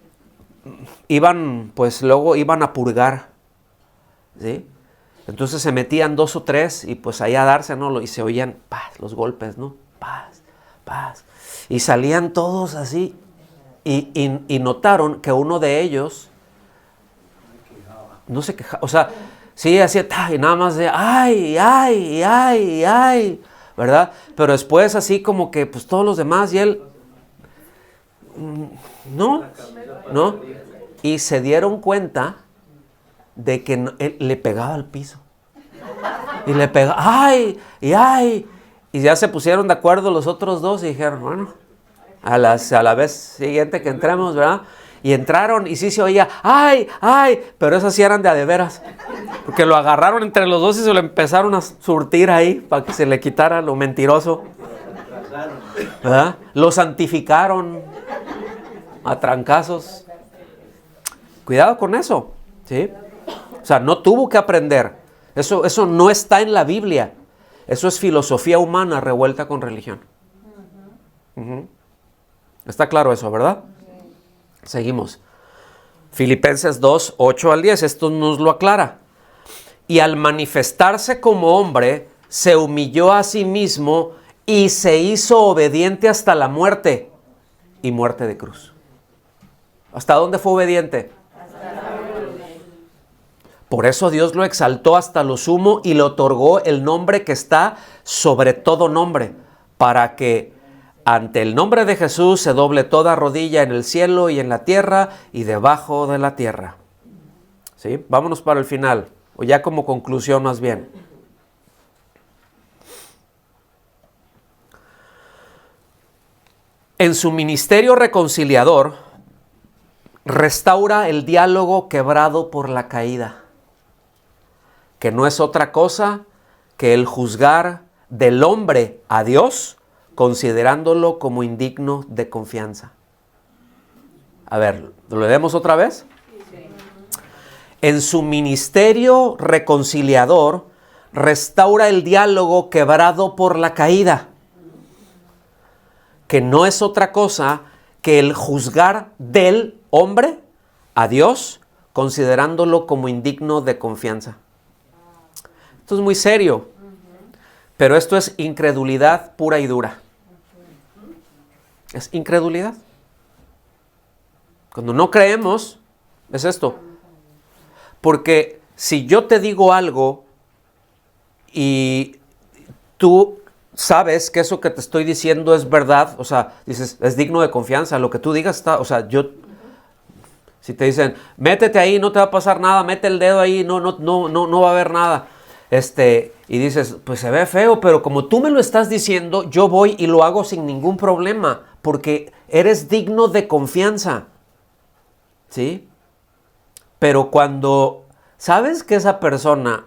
luego iban a purgar, ¿sí? Entonces se metían 2 o 3 y pues ahí a darse, ¿no? Y se oían, paz, los golpes, ¿no? Paz, paz. Y salían todos así. Y notaron que uno de ellos no se quejaba, o sea, sí hacía y nada más de ay, ay, ay, ay, ¿verdad? Pero después así como que pues todos los demás y él, no, y se dieron cuenta de que él le pegaba al piso. Y le pegaba, ay, y ay, y ya se pusieron de acuerdo los otros dos y dijeron, bueno, a la vez siguiente que entremos, ¿verdad? Y entraron y sí se oía, ¡ay, ay! Pero esas sí eran de veras. Porque lo agarraron entre los dos y se lo empezaron a surtir ahí para que se le quitara lo mentiroso. ¿Verdad? Lo santificaron a trancazos. Cuidado con eso, ¿sí? O sea, no tuvo que aprender. Eso no está en la Biblia. Eso es filosofía humana revuelta con religión. Está claro eso, ¿verdad? Seguimos. Filipenses 2, 8 al 10. Esto nos lo aclara. Y al manifestarse como hombre, se humilló a sí mismo y se hizo obediente hasta la muerte. Y muerte de cruz. ¿Hasta dónde fue obediente? Por eso Dios lo exaltó hasta lo sumo y le otorgó el nombre que está sobre todo nombre, para que ante el nombre de Jesús se doble toda rodilla en el cielo y en la tierra y debajo de la tierra. ¿Sí? Vámonos para el final, o ya como conclusión más bien. En su ministerio reconciliador, restaura el diálogo quebrado por la caída, que no es otra cosa que el juzgar del hombre a Dios, considerándolo como indigno de confianza. A ver, ¿lo leemos otra vez? Sí. En su ministerio reconciliador, restaura el diálogo quebrado por la caída, que no es otra cosa que el juzgar del hombre a Dios, considerándolo como indigno de confianza. Esto es muy serio, pero esto es incredulidad pura y dura. Es incredulidad. Cuando no creemos, es esto. Porque si yo te digo algo y tú sabes que eso que te estoy diciendo es verdad, o sea, dices, es digno de confianza, lo que tú digas está, o sea, si te dicen, métete ahí, no te va a pasar nada, mete el dedo ahí, no va a haber nada. Y dices, pues se ve feo, pero como tú me lo estás diciendo, yo voy y lo hago sin ningún problema, porque eres digno de confianza, ¿sí? Pero cuando sabes que esa persona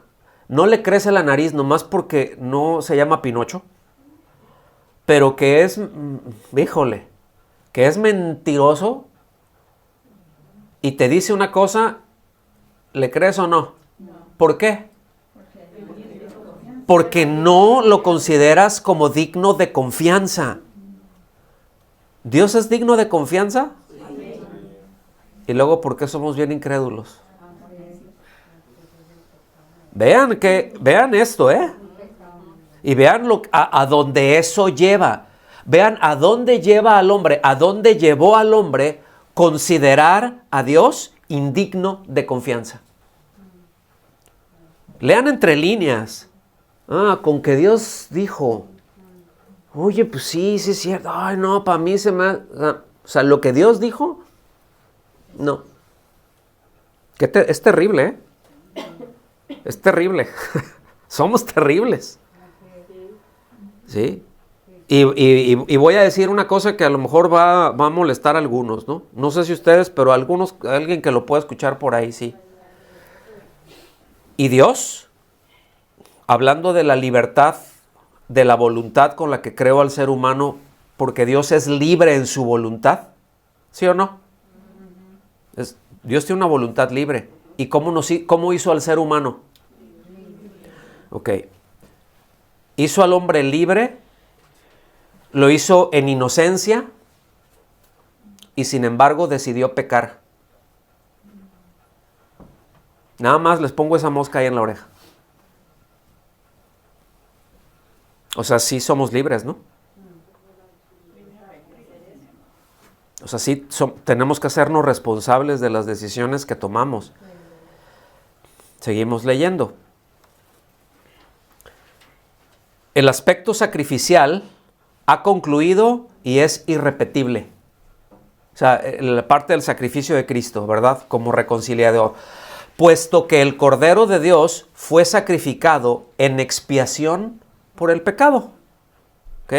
no le crece la nariz nomás porque no se llama Pinocho, pero que es, híjole, que es mentiroso y te dice una cosa, ¿le crees o no? ¿Por qué? Porque no lo consideras como digno de confianza. ¿Dios es digno de confianza? Sí. Y luego, ¿por qué somos bien incrédulos? Vean esto, y vean a dónde eso lleva. Vean a dónde lleva al hombre, a dónde llevó al hombre considerar a Dios indigno de confianza. Lean entre líneas. Con que Dios dijo, oye, pues sí es cierto. Ay, no, para mí se me... O sea, lo que Dios dijo, no. Es terrible, Es terrible. Somos terribles. ¿Sí? Y voy a decir una cosa que a lo mejor va a molestar a algunos, ¿no? No sé si ustedes, pero alguien que lo pueda escuchar por ahí, sí. ¿Y Dios? Hablando de la libertad de la voluntad con la que creo al ser humano, porque Dios es libre en su voluntad? ¿Sí o no? Dios tiene una voluntad libre. ¿Y cómo hizo al ser humano? Ok. Hizo al hombre libre, lo hizo en inocencia y sin embargo decidió pecar. Nada más les pongo esa mosca ahí en la oreja. O sea, sí somos libres, ¿no? O sea, sí tenemos que hacernos responsables de las decisiones que tomamos. Seguimos leyendo. El aspecto sacrificial ha concluido y es irrepetible. O sea, la parte del sacrificio de Cristo, ¿verdad? Como reconciliador. Puesto que el Cordero de Dios fue sacrificado en expiación por el pecado. ¿Ok?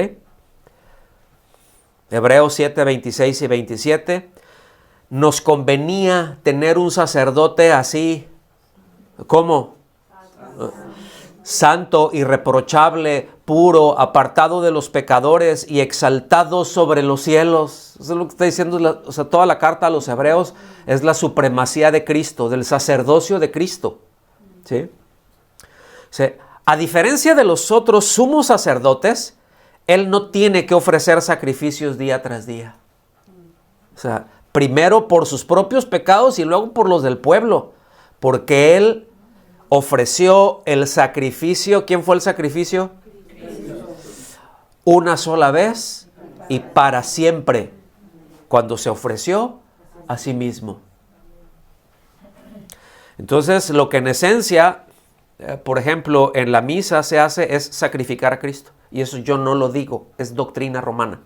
Hebreos 7, 26 y 27. Nos convenía tener un sacerdote así, ¿cómo? Santo, irreprochable, puro, apartado de los pecadores y exaltado sobre los cielos. Eso es lo que está diciendo, o sea, toda la carta a los hebreos es la supremacía de Cristo, del sacerdocio de Cristo. ¿Sí? O sea, a diferencia de los otros sumos sacerdotes, Él no tiene que ofrecer sacrificios día tras día. O sea, primero por sus propios pecados y luego por los del pueblo, porque Él ofreció el sacrificio. ¿Quién fue el sacrificio? Cristo. Una sola vez y para siempre, cuando se ofreció a sí mismo. Entonces, lo que en esencia, por ejemplo, en la misa se hace es sacrificar a Cristo. Y eso yo no lo digo, es doctrina romana.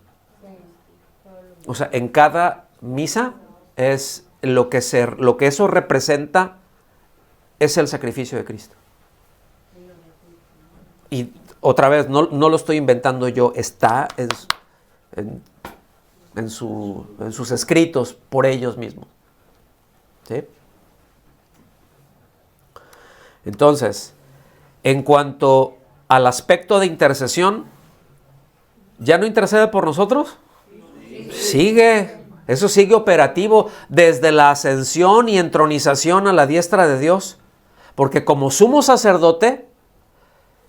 O sea, en cada misa es lo que eso representa. Es el sacrificio de Cristo. Y otra vez, no lo estoy inventando yo, está en sus escritos por ellos mismos. ¿Sí? Entonces, en cuanto al aspecto de intercesión, ¿ya no intercede por nosotros? Sigue, eso sigue operativo desde la ascensión y entronización a la diestra de Dios. Porque como sumo sacerdote,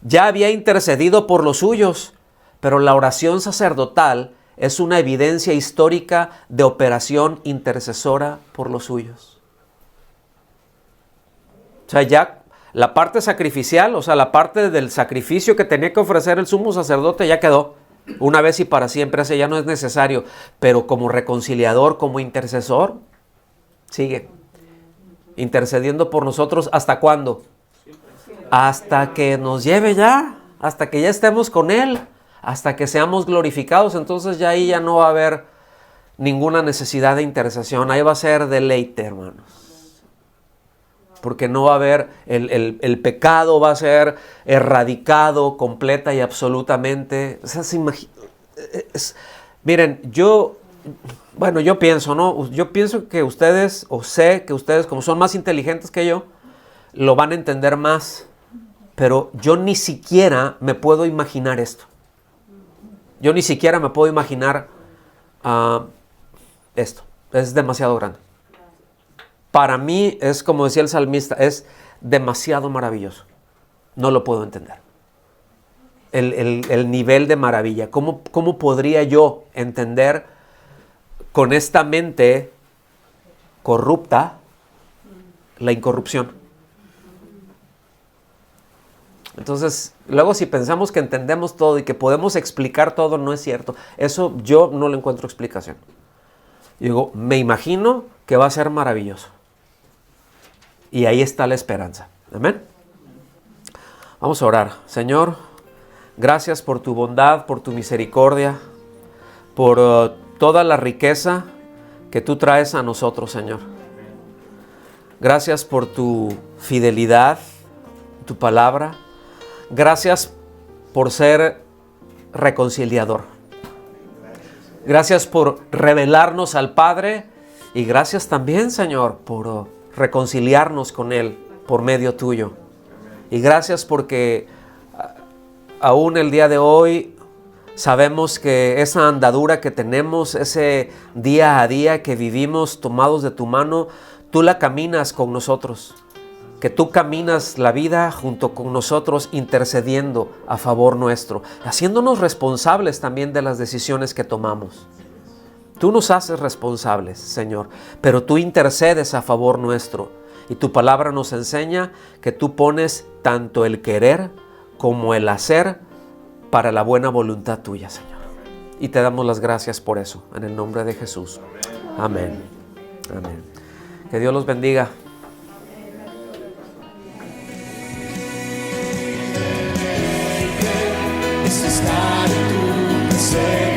ya había intercedido por los suyos, pero la oración sacerdotal es una evidencia histórica de operación intercesora por los suyos. O sea, ya la parte sacrificial, o sea, la parte del sacrificio que tenía que ofrecer el sumo sacerdote ya quedó. Una vez y para siempre, ese ya no es necesario. Pero como reconciliador, como intercesor, sigue intercediendo por nosotros. ¿Hasta cuándo? Hasta que nos lleve ya, hasta que ya estemos con Él, hasta que seamos glorificados. Entonces ya ahí ya no va a haber ninguna necesidad de intercesión. Ahí va a ser deleite, hermanos. Porque no va a haber, el pecado va a ser erradicado completa y absolutamente. O sea, miren, yo pienso, ¿no? Yo pienso que ustedes, o sé que ustedes, como son más inteligentes que yo, lo van a entender más. Pero yo ni siquiera me puedo imaginar esto. Yo ni siquiera me puedo imaginar esto. Es demasiado grande. Para mí es, como decía el salmista, es demasiado maravilloso. No lo puedo entender. El nivel de maravilla. ¿Cómo podría yo entender con esta mente corrupta la incorrupción? Entonces, luego si pensamos que entendemos todo y que podemos explicar todo, no es cierto. Eso yo no le encuentro explicación. Y digo, me imagino que va a ser maravilloso. Y ahí está la esperanza. Amén. Vamos a orar. Señor, gracias por tu bondad, por tu misericordia, por toda la riqueza que tú traes a nosotros, Señor. Gracias por tu fidelidad, tu palabra. Gracias por ser reconciliador. Gracias por revelarnos al Padre y gracias también, Señor, por reconciliarnos con Él por medio tuyo. Y gracias porque aún el día de hoy sabemos que esa andadura que tenemos, ese día a día que vivimos tomados de tu mano, tú la caminas con nosotros. Que tú caminas la vida junto con nosotros, intercediendo a favor nuestro, haciéndonos responsables también de las decisiones que tomamos. Tú nos haces responsables, Señor, pero tú intercedes a favor nuestro. Y tu palabra nos enseña que tú pones tanto el querer como el hacer para la buena voluntad tuya, Señor. Y te damos las gracias por eso, en el nombre de Jesús. Amén. Amén. Que Dios los bendiga. Necessário tu ser.